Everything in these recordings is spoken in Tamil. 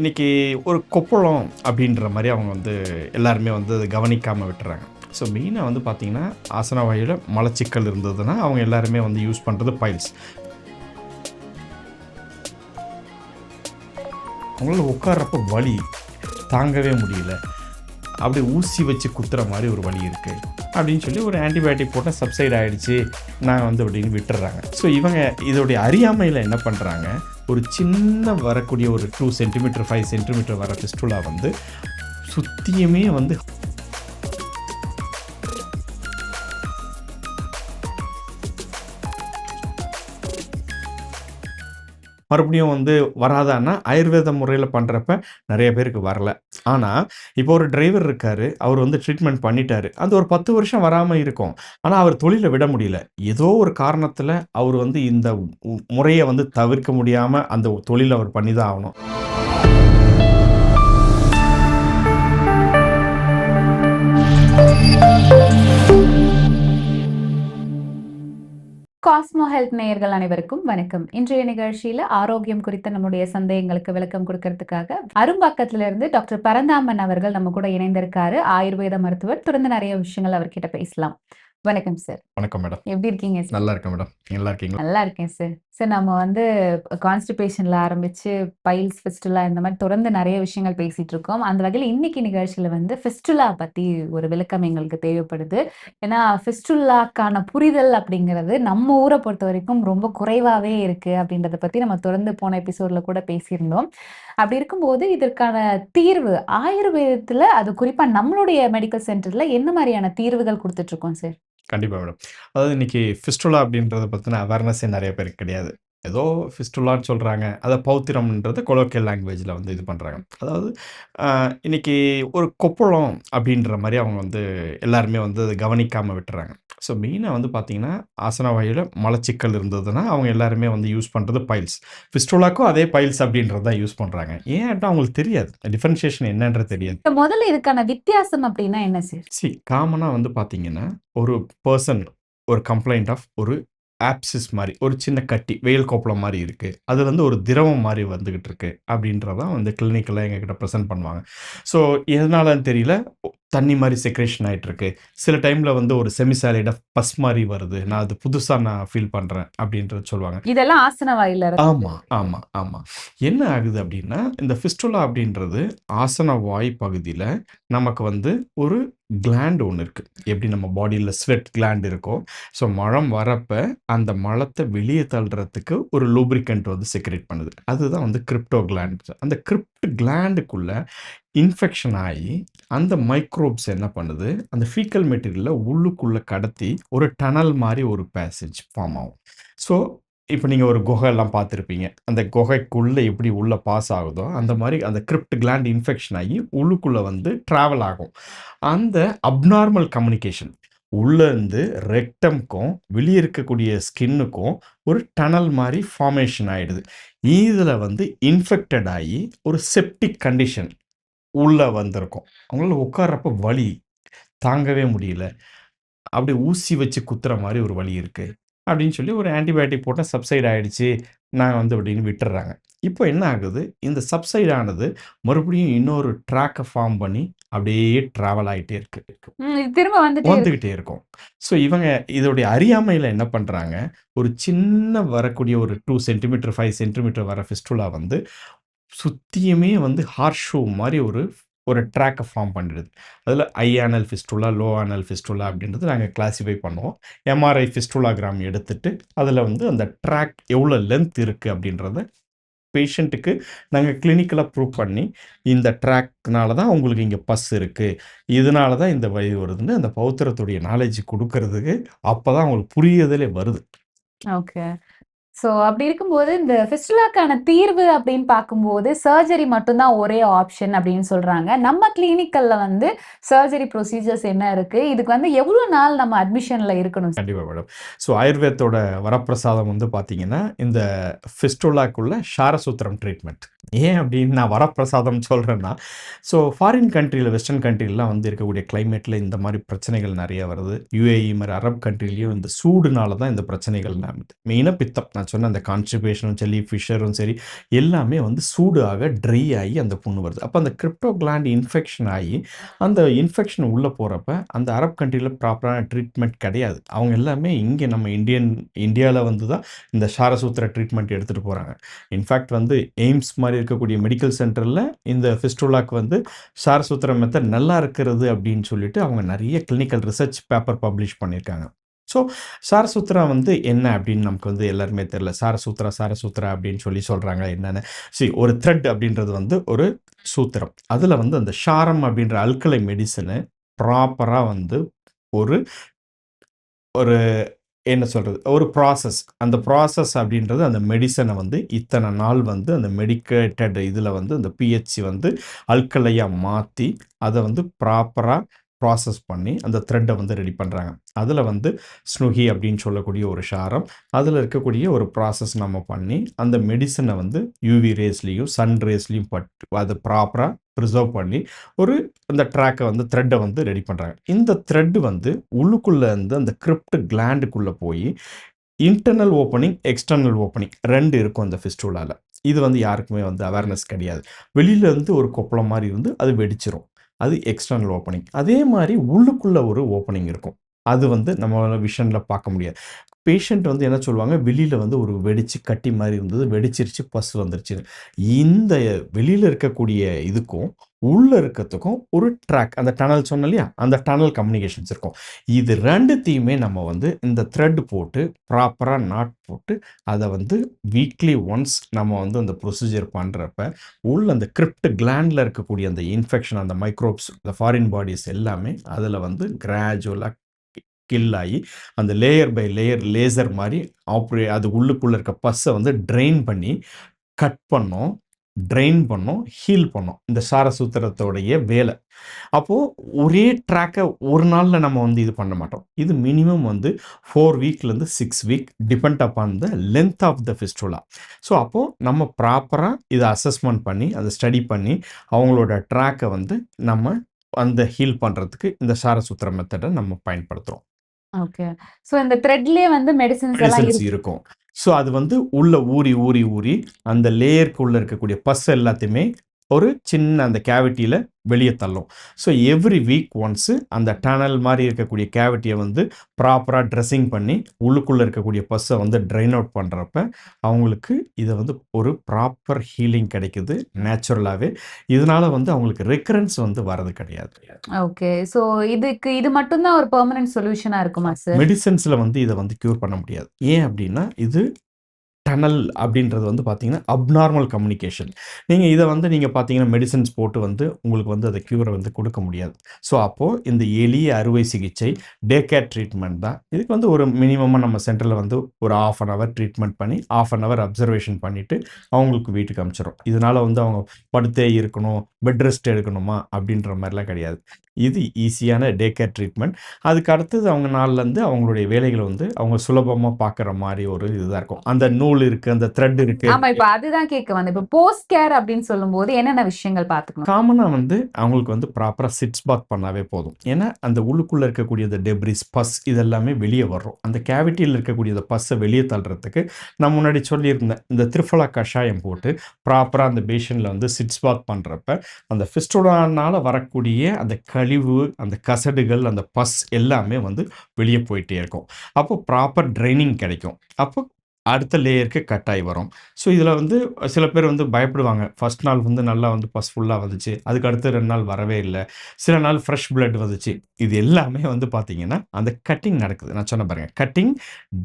இன்றைக்கி ஒரு கொப்பளம் அப்படின்ற மாதிரி அவங்க வந்து எல்லாருமே வந்து அதை கவனிக்காமல் விட்டுறாங்க. ஸோ மெயினாக வந்து பார்த்திங்கன்னா ஆசன வாயில் மலச்சிக்கல் இருந்ததுன்னா அவங்க எல்லாருமே வந்து யூஸ் பண்ணுறது பைல்ஸ். அவங்களால உட்கார்றப்ப வலி தாங்கவே முடியல, அப்படியே ஊசி வச்சு குத்துற மாதிரி ஒரு வலி இருக்குது அப்படின்னு சொல்லி ஒரு ஆன்டிபயோட்டிக் போட்டால் சப்சைட் ஆகிடுச்சு நான் வந்து அப்படின்னு விட்டுறாங்க. ஸோ இவங்க இதோடைய அறியாமையில் என்ன பண்ணுறாங்க, ஒரு சின்ன வரக்கூடிய ஒரு 2 சென்டிமீட்டர் 5 சென்டிமீட்டர் வர ஃபிஸ்டுலா வந்து சுற்றியுமே வந்து மறுபடியும் வந்து வராதான்னா ஆயுர்வேத முறையில் பண்ணுறப்ப நிறைய பேருக்கு வரல. ஆனால் இப்போ ஒரு டிரைவர் இருக்கார், அவர் வந்து ட்ரீட்மெண்ட் பண்ணிட்டார், அது ஒரு 10 வருஷம் வராமல் இருக்கும். ஆனால் அவர் தொழிலை விட முடியல. ஏதோ ஒரு காரணத்தில் அவர் வந்து இந்த முறையை வந்து தவிர்க்க முடியாமல் அந்த தொழிலை அவர் பண்ணி தான் ஆகணும். காஸ்மோ ஹெல்த் நேயர்கள் அனைவருக்கும் வணக்கம். இன்றைய நிகழ்ச்சியில ஆரோக்கியம் குறித்த நம்முடைய சந்தேகங்களுக்கு விளக்கம் கொடுக்கறதுக்காக அரும்பாக்கத்திலிருந்து டாக்டர் பரந்தாமன் அவர்கள் நம்ம கூட இணைந்திருக்காரு. ஆயுர்வேத மருத்துவர். தொடர்ந்து நிறைய விஷயங்கள் அவர்கிட்ட பேசலாம். வணக்கம் சார். வணக்கம் மேடம். எப்படி இருக்கீங்க சார்? நல்லா இருக்கேன் மேடம். நல்லா இருக்கீங்களா? நல்லா இருக்கேன் சார். சார், நம்ம வந்து கான்ஸ்டிபேஷன்ல ஆரம்பிச்சு பைல்ஸ், ஃபிஸ்டுலா இந்த மாதிரி தொடர்ந்து நிறைய விஷயங்கள் பேசிட்டு இருக்கோம். அந்த வகையில் இன்னைக்கு நிகழ்ச்சியில வந்து ஃபிஸ்டுலா பத்தி ஒரு விளக்கம் எங்களுக்கு தேவைப்படுது. ஏன்னா ஃபிஸ்டுலாக்கான புரிதல் அப்படிங்கிறது நம்ம ஊரை பொறுத்த வரைக்கும் ரொம்ப குறைவாவே இருக்கு அப்படின்றத பத்தி நம்ம தொடர்ந்து போன எபிசோட்ல கூட பேசியிருந்தோம். அப்படி இருக்கும்போது இதற்கான தீர்வு ஆயுர்வேதத்துல, அது குறிப்பா நம்மளுடைய மெடிக்கல் சென்டர்ல என்ன மாதிரியான தீர்வுகள் கொடுத்துட்டு இருக்கோம் சார்? கண்டிப்பாக மேடம். அதாவது இன்றைக்கி ஃபிஸ்டுலா அப்படின்றத பற்றின அவேர்னஸே நிறைய பேருக்கு கிடையாது. ஏதோ ஃபிஸ்டுலான்னு சொல்கிறாங்க, அதை பௌத்திரம்ன்றது கொலோக்கியல் லாங்குவேஜில் வந்து இது பண்ணுறாங்க. அதாவது இன்றைக்கி ஒரு கொப்பளம் அப்படின்ற மாதிரி அவங்க வந்து எல்லாருமே வந்து அதை கவனிக்காமல் விட்டுறாங்க. ஸோ மெயினாக வந்து பார்த்திங்கன்னா ஆசன வாயில் மலச்சிக்கல் இருந்ததுன்னா அவங்க எல்லாருமே வந்து யூஸ் பண்ணுறது பைல்ஸ். ஃபிஸ்டுலாக்கும் அதே பைல்ஸ் அப்படின்றது தான் யூஸ் பண்ணுறாங்க. ஏன்ட்டா அவங்களுக்கு தெரியாது, டிஃபரன்ஷியேஷன் என்னன்றது தெரியாது. முதல்ல இதுக்கான வித்தியாசம் அப்படின்னா என்ன சார்? காமனாக வந்து பார்த்திங்கன்னா ஒரு பர்சன் ஒரு கம்ப்ளைண்ட் ஆஃப் ஒரு ஆப்சிஸ் மாதிரி ஒரு சின்ன கட்டி வெயில் கோப்பளம் மாதிரி இருக்குது, அது வந்து ஒரு திரவம் மாதிரி வந்துக்கிட்டு இருக்கு அப்படின்றதான் வந்து கிளினிக்கெல்லாம் எங்ககிட்ட ப்ரெசென்ட் பண்ணுவாங்க. ஸோ எதனாலன்னு தெரியல, தண்ணி மாதிரி செக்ரேஷன் ஆகிட்டுருக்கு. சில டைமில் வந்து ஒரு செமிசாலிடாக பஸ் மாதிரி வருது, நான் அது புதுசாக நான் ஃபீல் பண்ணுறேன் அப்படின்றது சொல்லுவாங்க. இதெல்லாம் ஆசன வாயில ஆமாம் ஆமாம் ஆமாம். என்ன ஆகுது அப்படின்னா, இந்த ஃபிஸ்டுலா அப்படின்றது ஆசன வாய் பகுதியில் நமக்கு வந்து ஒரு கிளாண்ட் ஒன்று இருக்குது. எப்படி நம்ம பாடியில் ஸ்வெட் கிளாண்ட் இருக்கோ, ஸோ மலம் வரப்போ அந்த மலத்தை வெளியே தள்ளுறதுக்கு ஒரு லூப்ரிகண்ட் வந்து செக்ரேட் பண்ணுது. அதுதான் வந்து கிரிப்டோ கிளாண்ட். அந்த கிரிப்ட் கிளாண்டுக்குள்ளே இன்ஃபெக்ஷன் ஆகி அந்த மைக்ரோப்ஸ் என்ன பண்ணுது, அந்த ஃபீக்கல் மெட்டீரியலை உள்ளுக்குள்ளே கடத்தி ஒரு டனல் மாதிரி ஒரு பேசேஜ் ஃபார்ம் ஆகும். ஸோ இப்போ நீங்கள் ஒரு குகையெல்லாம் பார்த்துருப்பீங்க, அந்த குகைக்குள்ளே எப்படி உள்ளே பாஸ் ஆகுதோ அந்த மாதிரி அந்த கிரிப்ட் கிளாண்ட் இன்ஃபெக்ஷன் ஆகி உள்ளுக்குள்ளே வந்து ட்ராவல் ஆகும். அந்த அப்நார்மல் கம்யூனிகேஷன் உள்ளேருந்து ரெக்டம்க்கும் வெளியே இருக்கக்கூடிய ஸ்கின்னுக்கும் ஒரு டனல் மாதிரி ஃபார்மேஷன் ஆகிடுது. இதில் வந்து இன்ஃபெக்டட் ஆகி ஒரு செப்டிக் கண்டிஷன் உள்ளே வந்திருக்கும். அவங்களால உட்கார்றப்ப வலி தாங்கவே முடியல, அப்படி ஊசி வச்சு குத்துற மாதிரி ஒரு வலி இருக்குது அப்படின்னு சொல்லி ஒரு ஆன்டிபயோட்டிக் போட்டால் சப்சைட் ஆகிடுச்சு நான் வந்து அப்படின்னு விட்டுறாங்க. இப்போ என்ன ஆகுது, இந்த சப்சைட் ஆனது மறுபடியும் இன்னொரு ட்ராக்கை ஃபார்ம் பண்ணி அப்படியே ட்ராவல் ஆகிட்டே திரும்ப வந்துக்கிட்டே இருக்கும். ஸோ இவங்க இதோடைய அறியாமையில் என்ன பண்ணுறாங்க, ஒரு சின்ன வரக்கூடிய ஒரு 2 சென்டிமீட்டர் 5 சென்டிமீட்டர் வர ஃபிஸ்டுலா வந்து சுற்றியுமே வந்து ஹார்ஸ் ஷூ மாதிரி ஒரு ட்ராக்கை ஃபார்ம் பண்ணிடுது. அதில் ஐ ஆனல் ஃபிஸ்டுலா, லோ ஆனல் ஃபிஸ்டுலா அப்படின்றது நாங்கள் கிளாஸிஃபை பண்ணுவோம். எம்ஆர்ஐ ஃபிஸ்டுலாகிராம் எடுத்துட்டு அதில் வந்து அந்த ட்ராக் எவ்வளோ லென்த் இருக்குது அப்படின்றத பேஷண்ட்டுக்கு நாங்கள் கிளினிக்கலாக ப்ரூவ் பண்ணி, இந்த ட்ராக்னால தான் உங்களுக்கு இங்கே பஸ் இருக்குது, இதனால தான் இந்த வலி வருதுன்னு அந்த பௌத்திரத்துடைய நாலேஜ் கொடுக்கறதுக்கு அப்போ தான் அவங்களுக்கு புரியுதலே வருது. ஓகே. ஸோ அப்படி இருக்கும்போது இந்த ஃபிஸ்டுலாக்கான தீர்வு அப்படின்னு பார்க்கும்போது சர்ஜரி மட்டும்தான் ஒரே ஆப்ஷன் அப்படின்னு சொல்றாங்க. நம்ம கிளினிக்கல்ல வந்து சர்ஜரி ப்ரொசீஜர்ஸ் என்ன இருக்கு? இதுக்கு வந்து எவ்வளோ நாள் நம்ம அட்மிஷன்ல இருக்கணும்? கண்டிப்பாக மேடம். ஸோ ஆயுர்வேதத்தோட வரப்பிரசாதம் வந்து பார்த்தீங்கன்னா, இந்த ஃபிஸ்டுலாக்குள்ள ஷாரசூத்திரம் ட்ரீட்மெண்ட். ஏன் அப்படின்னு நான் வரப்பிரசாதம் சொல்றேன்னா, ஸோ ஃபாரின் கண்ட்ரில வெஸ்டர்ன் கண்ட்ரிலலாம் வந்து இருக்கக்கூடிய கிளைமேட்ல இந்த மாரி பிரச்சனைகள் நெறைய வருது. யுஏஇ மாரி அரப் கண்ட்ரிலயும் இந்த சூடுனால தான் இந்த பிரச்சனைகள் மெயினா பித்தம். நான் சொன்ன அந்த கான்ஸ்டிபேஷனும் சரி, ஃபிஷரும் சரி, எல்லாமே வந்து சூடு ஆக, ட்ரை ஆகி அந்த புண்ணு வருது. அப்ப அந்த கிரிப்டோ கிளாண்ட் இன்ஃபெக்ஷன் ஆகி, அந்த இன்ஃபெக்ஷன் உள்ள போறப்ப, அந்த அரப் கண்ட்ரில ப்ராப்பரான ட்ரீட்மெண்ட் கிடையாது. அவங்க எல்லாமே இங்க நம்ம இந்தியால வந்து தான் இந்த சாரசூத்திர ட்ரீட்மெண்ட் எடுத்துட்டு போறாங்க. இன்ஃபாக்ட் வந்து எய்ம்ஸ் மாரி இருக்கக்கூடிய மெடிக்கல் சென்டர்ல இந்த ஃபிஸ்டுலாக்கு வந்து சாரசூத்திர மெத்தட் நல்லா இருக்கிறது அப்படின்னு சொல்லிட்டு அவங்க நெறைய கிளினிக்கல் ரிசர்ச் பேப்பர் பப்ளிஷ் பண்ணியிருக்காங்க. ஸோ சாரசூத்ரா வந்து என்ன அப்படின்னு நமக்கு வந்து எல்லாருமே தெரியல. சாரசூத்ரா அப்படின்னு சொல்லி சொல்றாங்க என்னன்னு. ஒரு த்ரெட் அப்படின்றது வந்து ஒரு சூத்திரம். அதுல வந்து அந்த சாரம் அப்படின்ற அல்கலை மெடிசின ப்ராப்பரா வந்து ஒரு ஒரு என்ன சொல்றது? ஒரு ப்ராசஸ். அந்த ப்ராசஸ் அப்படின்றது அந்த மெடிசின வந்து இத்தன நாள் வந்து அந்த மெடிக்கேட்டட் இதுல வந்து அந்த பிஹெச் வந்து அல்கலையா மாத்தி, அத வந்து ப்ராப்பரா ப்ராசஸ் பண்ணி, அந்த த்ரெட்ட வந்து ரெடி பண்றாங்க. அதுல வந்து ஸ்னுகி அப்படின்னு சொல்லக்கூடிய ஒரு சாரம், அதுல இருக்கக்கூடிய ஒரு ப்ராசஸ் நம்ம பண்ணி, அந்த மெடிசின வந்து யுவி ரேஸ்லயும், சன் ரேஸ்லயும் பட்டு அத ப்ராப்பரா பிரிசர்வ் பண்ணி, ஒரு அந்த ட்ராக்க வந்து த்ரெட்ட வந்து ரெடி பண்றாங்க. இந்த த்ரெட் வந்து உள்ளுக்குள்ள இருந்து அந்த கிரிப்ட் கிளாண்டுக்குள்ள போயி, இன்டர்னல் ஓப்பனிங், எக்ஸ்டர்னல் ஓப்பனிங் 2 இருக்கும் அந்த ஃபிஸ்டுலால. இது வந்து யாருக்குமே வந்து அவேர்னஸ் கிடையாது. வெளியில இருந்து ஒரு கொப்பளம் மாரி இருந்து அது வெடிச்சிரும். அது எக்ஸ்டர்னல் ஓப்பனிங். அதே மாரி உள்ளுக்குள்ள ஒரு ஓப்பனிங் இருக்கும். அது வந்து நம்மளால விஷன்ல பார்க்க முடியாது. பேஷண்ட் வந்து என்ன சொல்லுவாங்க, வெளியில வந்து ஒரு வெடிச்சு கட்டி மாரி இருந்தது. வெடிச்சிருச்சு, பஸ் வந்துருச்சுன்னு. இந்த வெளியில இருக்கக்கூடிய இதுக்கும், உள்ள இருக்கத்துக்கும் ஒரு ட்ராக் அந்த டனல் சொன்னேன் இல்லையா? அந்த டனல் கம்யூனிகேஷன்ஸ் இருக்கும். இது 2த்தையுமே நம்ம வந்து இந்த த்ரெட் போட்டு ப்ராப்பரா நாட் போட்டு, அத வந்து வீக்லி ஒன்ஸ் நம்ம வந்து அந்த ப்ரொசீஜர் பண்றப்ப, உள்ள அந்த கிரிப்ட் கிளாண்ட்ல இருக்கக்கூடிய அந்த இன்ஃபெக்ஷன், அந்த மைக்ரோப்ஸ், அந்த ஃபாரின் பாடிஸ் எல்லாமே அதுல வந்து கிராஜுவலா கில் ஆயி, அந்த லேயர் பை லேயர் லேசர் மாரி அது உள்ளுக்குள்ள இருக்க பஸ்ஸ வந்து ட்ரெயின் பண்ணி, கட் பண்ணும், ட்ரெயின் பண்ணும், ஹீல் பண்ணும். இந்த சாரசூத்திரத்தோடைய வேல. அப்போ ஒரே ட்ராக்க ஒரு நாள்ல நம்ம வந்து இது பண்ண மாட்டோம். இது மினிமம் வந்து 4 வீக்லேருந்து 6 week depend upon the length of the fistula. So அப்போ நம்ம ப்ராப்பரா இத அசஸ்மென்ட் பண்ணி, அத ஸ்டடி பண்ணி, அவங்களோட ட்ராக்க வந்து நம்ம அந்த ஹீல் பண்றதுக்கு இந்த சாரசூத்திர மெத்தட நம்ம பயன்படுத்துறோம். ஓகே. சோ இந்த த்ரெட்லயே வந்து மெடிசின்ஸ் எல்லாம் மெடிசின்ஸ் இருக்கு. இருக்கும். ஸோ அது வந்து உள்ள ஊறி, ஊறி, ஊறி அந்த லேயர்க்குள்ள இருக்கக்கூடிய பஸ் எல்லாத்தையுமே ஒரு சின்ன அந்த கேவிட்டில வெளிய தள்ளும். ஸோ எவ்ரி வீக் ஒன்ஸ் அந்த டனல் மாரி இருக்கக்கூடிய கேவிட்டிய வந்து ப்ராப்பரா ட்ரெஸ்ஸிங் பண்ணி, உள்ளுக்குள்ள இருக்கக்கூடிய பஸ்ஸ வந்து ட்ரெயின் அவுட் பண்றப்ப, அவங்களுக்கு இத வந்து ஒரு ப்ராப்பர் ஹீலிங் கிடைக்குது நேச்சுரலாவே. இதனால வந்து அவங்களுக்கு ரெக்கரன்ஸ் வந்து வரது கிடையாது. ஓகே. சோ இது மட்டும் தான் ஒரு பெர்மனன்ட் சொல்யூஷனா இருக்குமா சார்? மெடிசின்ஸ்ல வந்து இத வந்து க்யூர் பண்ண முடியாது. ஏன் அப்டின்னா, இது டனல் அப்படின்றது வந்து பார்த்தீங்கன்னா, அப்நார்மல் கம்யூனிகேஷன். இத வந்து நீங்க பார்த்தீங்கன்னா, மெடிசின்ஸ் போட்டு வந்து உங்களுக்கு வந்து அத க்யூர வந்து குடுக்க முடியாது. ஸோ, அப்போ இந்த எளிய அறுவை சிகிச்சை, டே கேர் ட்ரீட்மெண்ட் தான். இதுக்கு வந்து ஒரு மினிமமா நம்ம சென்டர்ல வந்து ஒரு 1/2 அன் ஹவர் ட்ரீட்மெண்ட் பண்ணி, 1/2 அன் ஹவர் அப்சர்வேஷன் பண்ணிட்டு, அவங்களுக்கு வீட்டுக்கு அனுப்பிச்சுரும். இதனால வந்து அவங்க படுத்தே இருக்கணும், பெட் ரெஸ்ட் எடுக்கணுமா அப்படின்ற மாரிலாம் கிடையாது. இது ஈஸியான டே கேர் ட்ரீட்மெண்ட். அதுக்கு அடுத்தது அவங்க நாள்லருந்து அவங்களுடைய வேலைகள வந்து அவங்க சுலபமா பார்க்குற மாரி ஒரு இதுதான் இருக்கும். அந்த நூல் இருக்கு, அந்த த்ரெட் இருக்கு. ஆமா. இப்ப அதுதான் கேட்க வந்தேன். இப்ப போஸ்ட் கேர் அப்படின்னு சொல்லும்போது என்னென்ன விஷயங்கள் பார்த்துக்கணும்? காமனா வந்து அவங்களுக்கு வந்து ப்ராப்பரா சிட்ஸ் பாத் பண்ணாவே போதும். ஏன்னா, அந்த உள்ளுக்குள்ள இருக்கக்கூடிய அந்த டெப்ரிஸ், பஸ் இதெல்லாமே வெளிய வரும். அந்த கேவிட்டில இருக்கக்கூடிய அந்த பஸ்ஸ வெளிய தள்றதுக்கு நான் முன்னாடி சொல்லியிருந்தேன். இந்த திரிஃபலா கஷாயம் போட்டு ப்ராப்பரா அந்த பேஷன்ல வந்து சிட்ஸ் பாத் பண்றப்ப, அந்த ஃபிஸ்டுலானால வரக்கூடிய அந்த கழிவு, அந்த கசடுகள், அந்த பஸ் எல்லாமே வந்து வெளிய போயிட்டே இருக்கும். அப்போ ப்ராப்பர் ட்ரெய்னிங் கிடைக்கும். அப்போ அடுத்த லேயருக்கு கட் ஆயி வரும். ஸோ, இதில வந்து சில பேர் வந்து பயப்படுவாங்க. ஃபர்ஸ்ட் நாள் வந்து நல்லா வந்து பஸ் ஃபுல்லா வந்துச்சு. அதுக்கு அடுத்து 2 நாள் வரவே இல்ல. சில நாள் ஃப்ரெஷ் பிளட் வந்துச்சு. இது எல்லாமே வந்து பார்த்தீங்கன்னா, அந்த கட்டிங் நடக்குது. நான் சொன்னேன் பாருங்க. Cutting,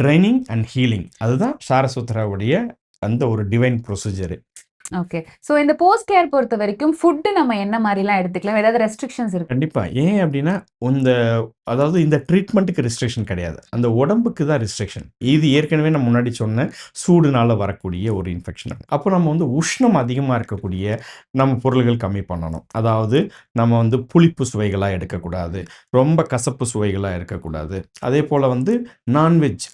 training and healing. அதுதான் சாரசூத்ராவுடைய அந்த ஒரு டிவைன் ப்ரொசீஜர். ஓகே. சோ இந்த போஸ்ட் கேர் பொறுத்தவரைக்கும் ஃபுட் நம்ம என்ன மாரிலாம் எடுத்துக்கலாம்? ஏதாவது ரெஸ்ட்ரிக்ஷன்ஸ் இருக்கா? கண்டிப்பா. ஏன் அப்டின்னா, இந்த அதாவது இந்த ட்ரீட்மென்ட்க்கு ரெஸ்ட்ரிக்ஷன் கிடையாது. அந்த உடம்புக்கு தான் ரெஸ்ட்ரிக்ஷன். இது ஏற்கனவே நான் முன்னாடி சொன்ன சூடுனால வரக்கூடிய ஒரு இன்ஃபெக்ஷன். அப்போ நம்ம வந்து உஷ்ணம் அதிகமா இருக்கக்கூடிய நம்ம பொருள்கள் கம்மி பண்ணணும். அதாவது நம்ம வந்து புளிப்பு சுவைகளா எடுக்கக்கூடாது. ரொம்ப கசப்பு சுவைகளா இருக்கக்கூடாது. அதேபோல வந்து நான்வெஜ்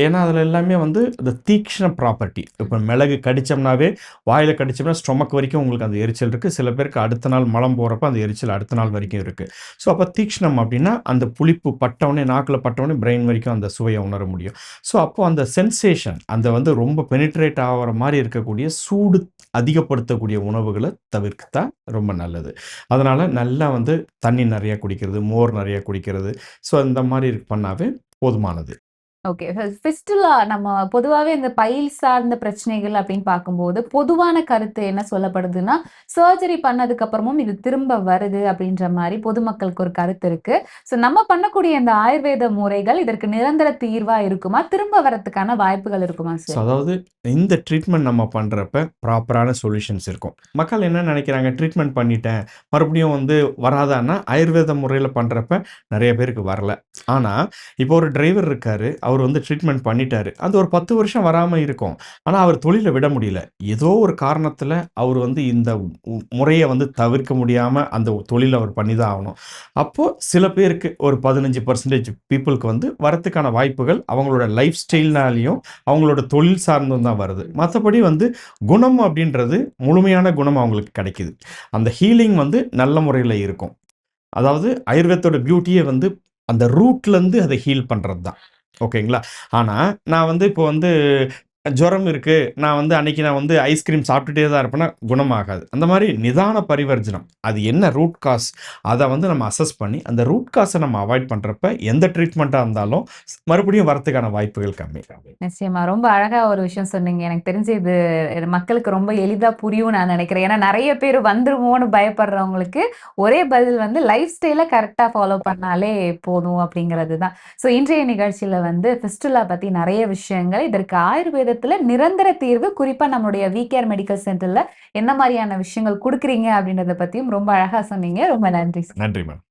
ஏன்னா அதில எல்லாமே வந்து அந்த தீக்ஷ்ண ப்ராப்பர்ட்டி. இப்ப மிளகு கடிச்சோம்னாவே வாயில கடிச்சோம்னா ஸ்டொமக் வரைக்கும் உங்களுக்கு அந்த எரிச்சல் இருக்குது. சில பேருக்கு அடுத்த நாள் மலம் போகிறப்ப அந்த எரிச்சல் அடுத்த நாள் வரைக்கும் இருக்குது. ஸோ அப்போ தீக்ஷ்ணம் அப்படின்னா அந்த புளிப்பு பட்டவுடனே நாக்கில் பட்டவுடனே பிரெயின் வரைக்கும் அந்த சுவையை உணர முடியும். ஸோ அப்போ அந்த சென்சேஷன் அந்த வந்து ரொம்ப பெனிட்ரேட் ஆகிற மாதிரி இருக்கக்கூடிய சூடு அதிகப்படுத்தக்கூடிய உணவுகளை தவிர்த்தா ரொம்ப நல்லது. அதனால் நல்லா வந்து தண்ணி நிறையா குடிக்கிறது, மோர் நிறையா குடிக்கிறது, ஸோ இந்த மாதிரி பண்ணாவே போதுமானது. ஓகே. ஃபிஸ்டுலா நம்ம பொதுவாவே இந்த பைல் சார்ந்த பிரச்சனைகள் அப்படின்னு பார்க்கும்போது, பொதுவான கருத்து என்ன சொல்லப்படுதுன்னா, சர்ஜரி பண்ணதுக்கு அப்புறமும் இது திரும்ப வருது அப்படின்ற மாரி பொதுமக்களுக்கு ஒரு கருத்து இருக்கு. ஸோ நம்ம பண்ணக்கூடிய இந்த ஆயுர்வேத முறைகள் இதற்கு நிரந்தர தீர்வா இருக்குமா? திரும்ப வரதுக்கான வாய்ப்புகள் இருக்குமா ஸோ சார்? அதாவது இந்த ட்ரீட்மெண்ட் நம்ம பண்ணுறப்ப ப்ராப்பரான சொல்யூஷன்ஸ் இருக்கும். மக்கள் என்ன நினைக்கிறாங்க, ட்ரீட்மெண்ட் பண்ணிட்டேன் மறுபடியும் வந்து வராதான்னா, ஆயுர்வேத முறையில் பண்ணுறப்ப நிறைய பேருக்கு வரல. ஆனால் இப்போ ஒரு டிரைவர் இருக்காரு, அவர் வந்து ட்ரீட்மெண்ட் பண்ணிட்டாரு. அது ஒரு 10 வருஷம் வராமல் இருக்கும். ஆனால் அவர் தொழிலை விட முடியல. ஏதோ ஒரு காரணத்தில் அவர் வந்து இந்த முறையை வந்து தவிர்க்க முடியாமல் அந்த தொழிலை அவர் பண்ணி தான் ஆகணும். அப்போது சில பேருக்கு ஒரு 15% பீப்புளுக்கு வந்து வரத்துக்கான வாய்ப்புகள் அவங்களோட லைஃப் ஸ்டைல்னாலையும் அவங்களோட தொழில் சார்ந்தும் தான் வருது. மற்றபடி வந்து குணம் அப்படின்றது முழுமையான குணம் அவங்களுக்கு கிடைக்குது. அந்த ஹீலிங் வந்து நல்ல முறையில் இருக்கும். அதாவது ஆயுர்வேதத்தோட பியூட்டியே வந்து அந்த ரூட்லேருந்து அதை ஹீல் பண்ணுறது தான். ஓகேங்களா? ஆனால் நான் வந்து இப்போ வந்து ஜுரம் இருக்கு, நான் வந்து அன்னைக்கு நான் வந்து ஐஸ்கிரீம் சாப்பிட்டுட்டே தான் இருப்பேன்னா குணமாகாது. அந்த மாதிரி நிதான பரிவர்ஜனம், அது என்ன ரூட் காஸ் அதை வந்து நம்ம அசஸ் பண்ணி அந்த ரூட் காஸை நம்ம அவாய்ட் பண்ணுறப்ப எந்த ட்ரீட்மெண்ட்டாக இருந்தாலும் மறுபடியும் வரத்துக்கான வாய்ப்புகள் கம்மி. நிச்சயமா. ரொம்ப அழகா ஒரு விஷயம் சொன்னீங்க. எனக்கு தெரிஞ்சு இது மக்களுக்கு ரொம்ப எளிதா புரியும்னு நான் நினைக்கிறேன். ஏன்னா நெறைய பேர் வந்துருமோன்னு பயப்படுறவங்களுக்கு ஒரே பதில் வந்து லைஃப் ஸ்டைல கரெக்ட்டா ஃபாலோ பண்ணாலே போதும் அப்படிங்கிறது தான். ஸோ இன்றைய நிகழ்ச்சியில வந்து ஃபிஸ்டுலா பத்தி நெறைய விஷயங்கள், இதற்கு ஆயுர்வேதத்துல நிரந்தர தீர்வு குறிப்பா நம்மளுடைய விகேஆர் மெடிக்கல் சென்டர்ல என்ன மாரியான விஷயங்கள் குடுக்குறீங்க அப்படின்றத பத்தியும் ரொம்ப அழகா சொன்னீங்க. ரொம்ப நன்றி சார். நன்றி மேடம்.